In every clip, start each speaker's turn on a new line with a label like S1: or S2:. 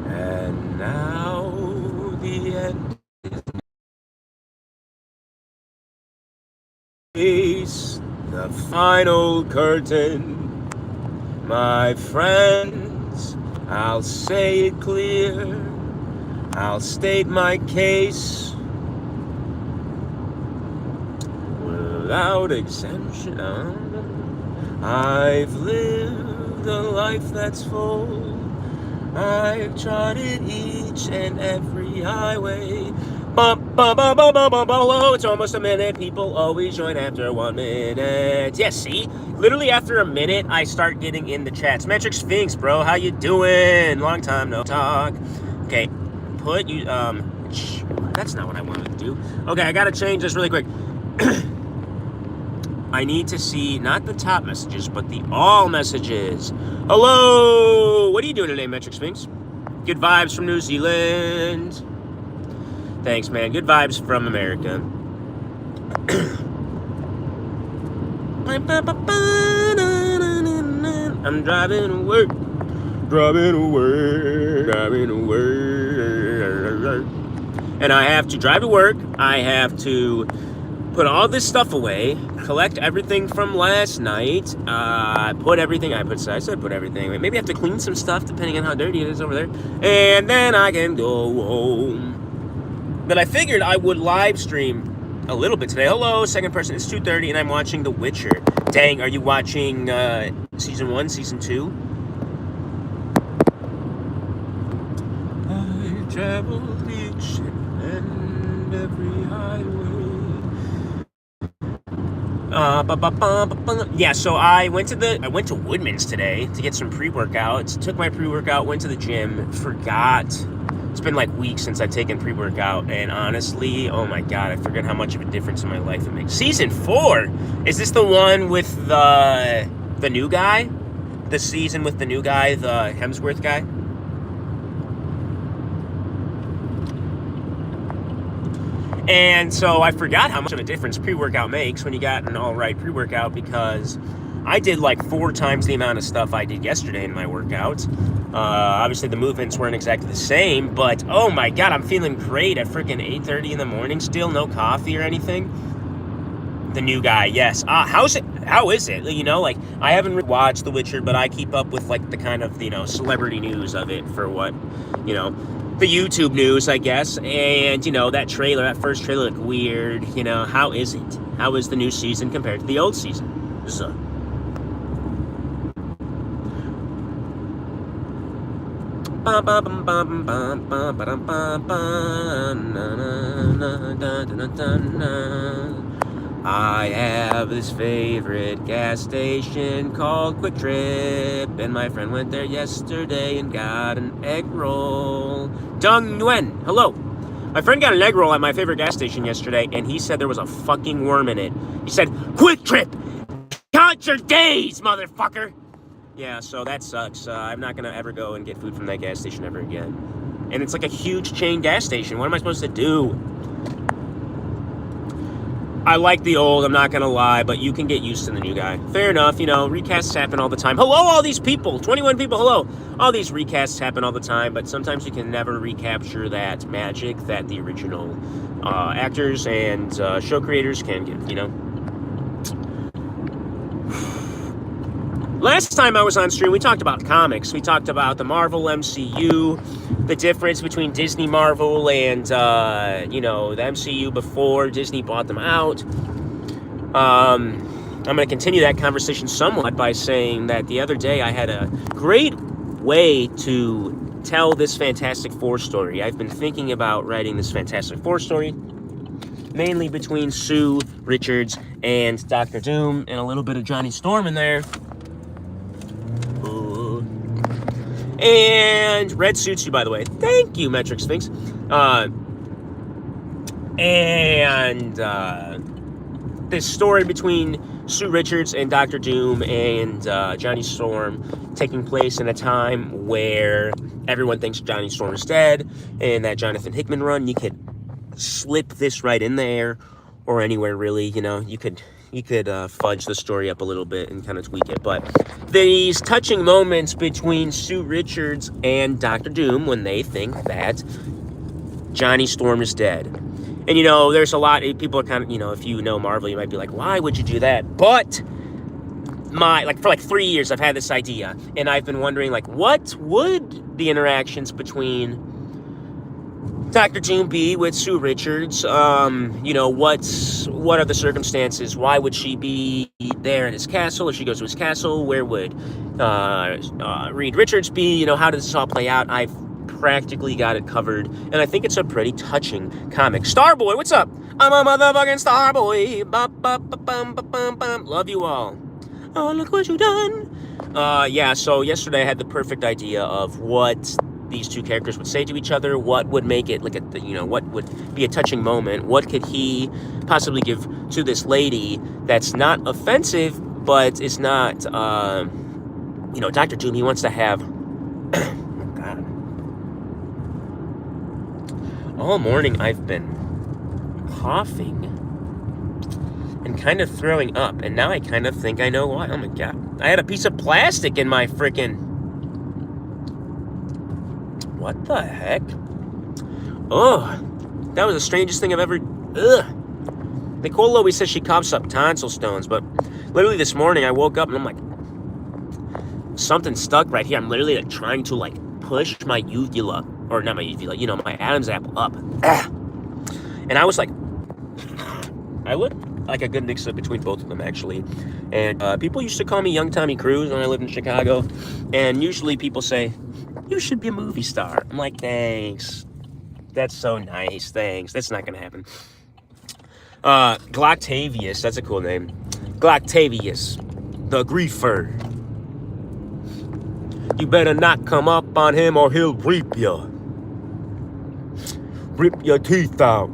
S1: And now the end is the final curtain. My friends, I'll say it clear. I'll state my case without exemption. I've lived a life that's full. I've trotted each and every highway. It's almost a minute. People always join after 1 minute. Yes, see? Literally after a minute, I start getting in the chats. Metric Sphinx, bro. How you doing? Long time no talk. Okay. Put you, that's not what I wanted to do. Okay, I gotta change this really quick. I need to see not the top messages, but the all messages. Hello! What are you doing today, Metric Sphinx? Good vibes from New Zealand. Thanks, man. Good vibes from America. I'm driving to work. And I have to drive to work. I have to put all this stuff away, collect everything from last night, put everything away. Maybe I have to clean some stuff depending on how dirty it is over there. And then I can go home. But I figured I would live stream a little bit today. Hello, second person. It's 2:30 and I'm watching The Witcher. Dang, are you watching season 1, season 2? I traveled each and every highway. Yeah, so I went to Woodman's today to get some pre-workouts. Took my pre-workout, went to the gym, forgot. It's been like weeks since I've taken pre-workout, and honestly, oh my god, I forget how much of a difference in my life it makes. Season 4? Is this the one with the new guy? The season with the new guy, the Hemsworth guy? And so I forgot how much of a difference pre-workout makes when you got an all-right pre-workout, because I did like 4 times the amount of stuff I did yesterday in my workouts. Obviously, the movements weren't exactly the same, but oh my god, I'm feeling great at freaking 8:30 in the morning still. No coffee or anything. The new guy, yes. How is it? You know, like, I haven't watched The Witcher, but I keep up with like the kind of, you know, celebrity news of it for what, you know, the YouTube news, I guess. And, you know, that first trailer looked weird. You know, how is it? How is the new season compared to the old season? So. I have this favorite gas station called Quick Trip, and my friend went there yesterday and got an egg roll. Dong Nguyen, hello. My friend got an egg roll at my favorite gas station yesterday, and he said there was a fucking worm in it. He said, Quick Trip! Count your days, motherfucker! Yeah, so that sucks. I'm not gonna ever go and get food from that gas station ever again. And it's like a huge chain gas station. What am I supposed to do? I like the old, I'm not gonna lie, but you can get used to the new guy. Fair enough, you know, recasts happen all the time. Hello, all these people! 21 people, hello! All these recasts happen all the time, but sometimes you can never recapture that magic that the original actors and show creators can give, you know? Last time I was on stream, we talked about comics. We talked about the Marvel MCU, the difference between Disney Marvel and, you know, the MCU before Disney bought them out. I'm going to continue that conversation somewhat by saying that the other day I had a great way to tell this Fantastic Four story. I've been thinking about writing this Fantastic Four story, mainly between Sue Richards and Dr. Doom, and a little bit of Johnny Storm in there. And red suits you, by the way. Thank you, Metric Sphinx. This story between Sue Richards and Dr. Doom and Johnny Storm taking place in a time where everyone thinks Johnny Storm is dead, and that Jonathan Hickman run, you could slip this right in there, or anywhere really, you know, you could you could fudge the story up a little bit and kind of tweak it. But these touching moments between Sue Richards and Dr. Doom when they think that Johnny Storm is dead. And, there's a lot of people are kind of, if you know Marvel, you might be like, why would you do that? But for 3 years, I've had this idea, and I've been wondering, what would the interactions between Dr. Doom be with Sue Richards? What are the circumstances? Why would she be there in his castle? If she goes to his castle, where would Reed Richards be? How does this all play out? I've practically got it covered, and I think it's a pretty touching comic. Starboy, what's up? I'm a motherfucking Starboy. Love you all. Oh, look what you done. So yesterday I had the perfect idea of what these two characters would say to each other, what would make it what would be a touching moment, what could he possibly give to this lady that's not offensive, but is not, Dr. Doom, he wants to have, all morning I've been coughing and kind of throwing up, and now I kind of think I know why. Oh my god. I had a piece of plastic in my frickin'... What the heck? Oh, that was the strangest thing I've ever... Ugh. Nicole always says she coughs up tonsil stones, but literally this morning I woke up and I'm like, something stuck right here. I'm literally trying to push my uvula, or not my uvula, my Adam's apple up. And I was like, I look like a good mix-up between both of them, actually. And people used to call me Young Tommy Cruise when I lived in Chicago. And usually people say, you should be a movie star. I'm like, thanks. That's so nice. Thanks. That's not going to happen. Gloctavius. That's a cool name. Gloctavius. The Griefer. You better not come up on him or he'll reap you. Rip your teeth out.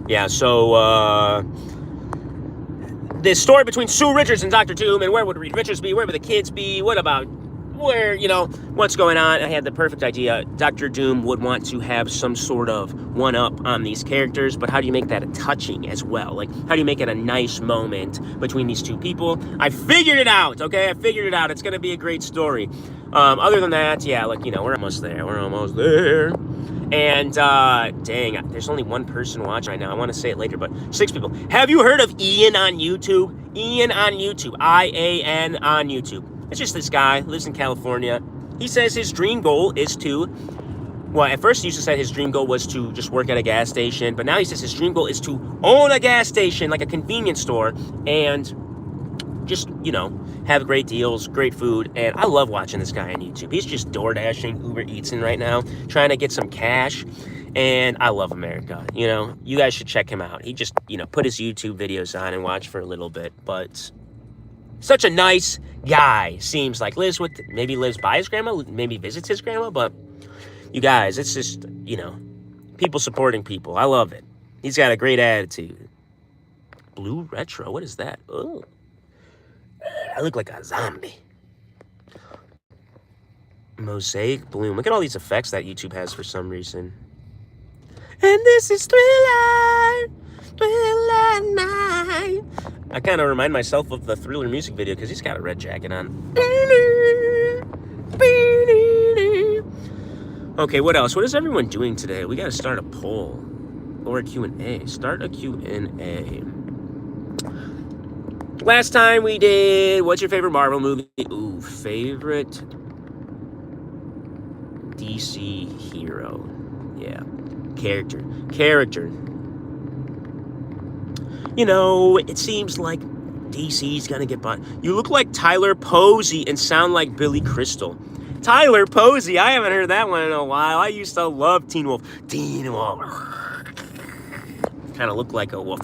S1: Yeah, so, this story between Sue Richards and Dr. Doom, and where would Reed Richards be? Where would the kids be? What about where, what's going on? I had the perfect idea. Dr. Doom would want to have some sort of one-up on these characters, but how do you make that a touching as well? How do you make it a nice moment between these two people? I figured it out, okay? I figured it out. It's going to be a great story. Other than that, yeah, we're almost there. We're almost there. And, dang, there's only one person watching right now. I want to say it later, but 6 people. Have you heard of Ian on YouTube? Ian on YouTube. IAN on YouTube. It's just this guy, lives in California. He says his dream goal is to, at first he used to say his dream goal was to just work at a gas station, but now he says his dream goal is to own a gas station, like a convenience store, and just, have great deals, great food, and I love watching this guy on YouTube. He's just door-dashing, Uber Eatsing right now, trying to get some cash, and I love America, You guys should check him out. He just, put his YouTube videos on and watch for a little bit, but such a nice guy, seems like. Maybe lives by his grandma, maybe visits his grandma, but you guys, it's just, people supporting people. I love it. He's got a great attitude. Blue Retro, what is that? Oh. I look like a zombie. Mosaic Bloom. Look at all these effects that YouTube has for some reason. And this is Thriller Night. I kind of remind myself of the Thriller music video because he's got a red jacket on. Okay, what else? What is everyone doing today? We got to start a poll or a Q&A. Start a Q&A. Last time we did, what's your favorite Marvel movie? Ooh, favorite DC hero. Yeah. Character. It seems like DC's gonna get bought. You look like Tyler Posey and sound like Billy Crystal. Tyler Posey, I haven't heard that one in a while. I used to love Teen Wolf. Teen Wolf. Kind of look like a wolf.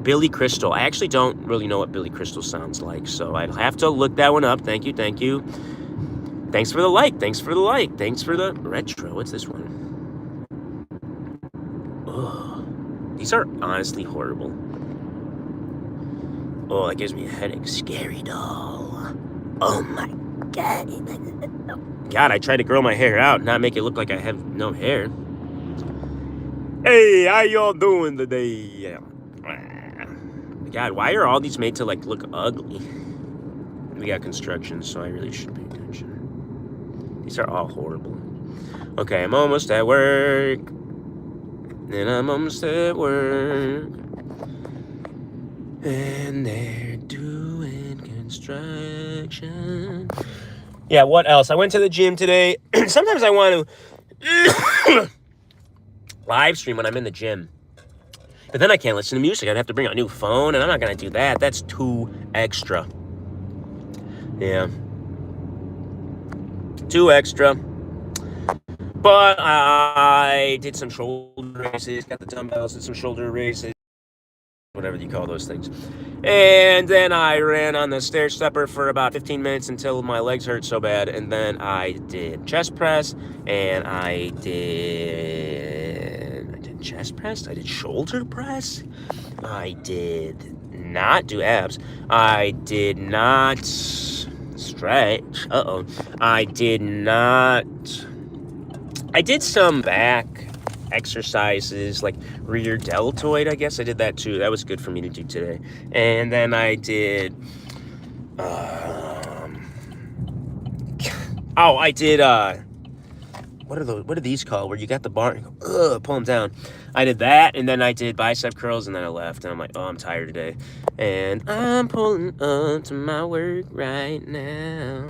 S1: Billy Crystal. I actually don't really know what Billy Crystal sounds like, so I'd have to look that one up. Thank you. Thanks for the like. Thanks for the retro. What's this one? Ugh. These are honestly horrible. Oh, that gives me a headache. Scary doll. Oh my god. God, I tried to grow my hair out, not make it look like I have no hair. Hey, how y'all doing today? God, why are all these made to like look ugly? We got construction, so I really should pay attention. These are all horrible. Okay, I'm almost at work. And I'm almost at work. And they're doing construction. Yeah, what else? I went to the gym today. Sometimes I want to live stream when I'm in the gym. But then I can't listen to music. I'd have to bring a new phone, and I'm not going to do that. That's too extra. Yeah. Too extra. But I did some shoulder raises, got the dumbbells, did some shoulder raises, whatever you call those things. And then I ran on the stair stepper for about 15 minutes until my legs hurt so bad. And then I did chest press, and I did chest press. I did shoulder press. I did not do abs. I did not stretch. I did not. I did some back exercises, like rear deltoid, I guess. I did that too. That was good for me to do today. And then I did... I did... What are these called? Where you got the bar and go, pull them down. I did that, and then I did bicep curls, and then I left. And I'm like, oh, I'm tired today. And I'm pulling up to my work right now.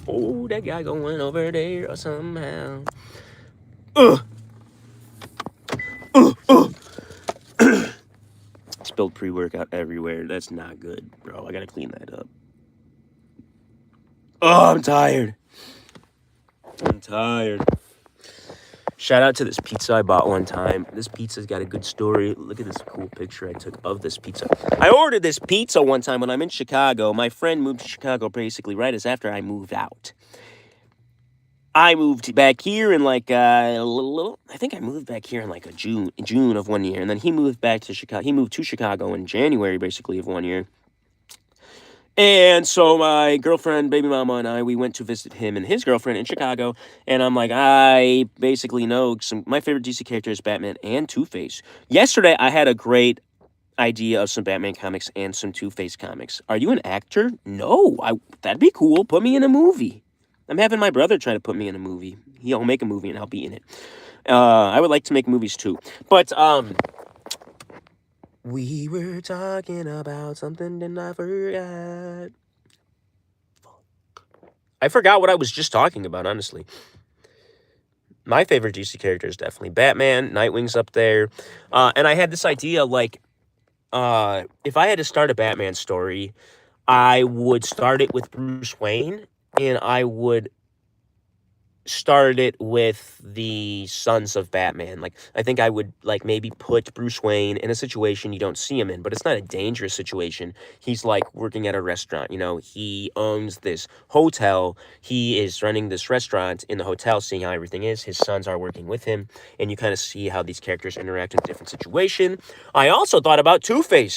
S1: Oh, that guy going over there somehow. Spilled pre-workout everywhere. That's not good, bro. I gotta clean that up. Oh, I'm tired. Shout out to this pizza I bought one time. This pizza's got a good story. Look at this cool picture I took of this pizza. I ordered this pizza one time when I'm in Chicago. My friend moved to Chicago basically right as after I moved out. I moved back here in like I think I moved back here in like June of one year, and then he moved back to Chicago. He moved to Chicago in January, basically, of one year. And so my girlfriend, baby mama, and I, we went to visit him and his girlfriend in Chicago. And I'm like, I basically know my favorite DC character is Batman and Two-Face. Yesterday, I had a great idea of some Batman comics and some Two-Face comics. Are you an actor? No, that'd be cool. Put me in a movie. I'm having my brother try to put me in a movie. He'll make a movie and I'll be in it. I would like to make movies too. But, we were talking about something and I forgot. I forgot what I was just talking about, honestly. My favorite DC character is definitely Batman. Nightwing's up there. And I had this idea, like, if I had to start a Batman story, I would start it with Bruce Wayne, and I would start it with the sons of Batman. Like, I think I would, like, maybe put Bruce Wayne in a situation you don't see him in, but it's not a dangerous situation. He's, like, working at a restaurant, you know? He owns this hotel. He is running this restaurant in the hotel, seeing how everything is. His sons are working with him, and you kind of see how these characters interact in different situations. I also thought about Two-Face.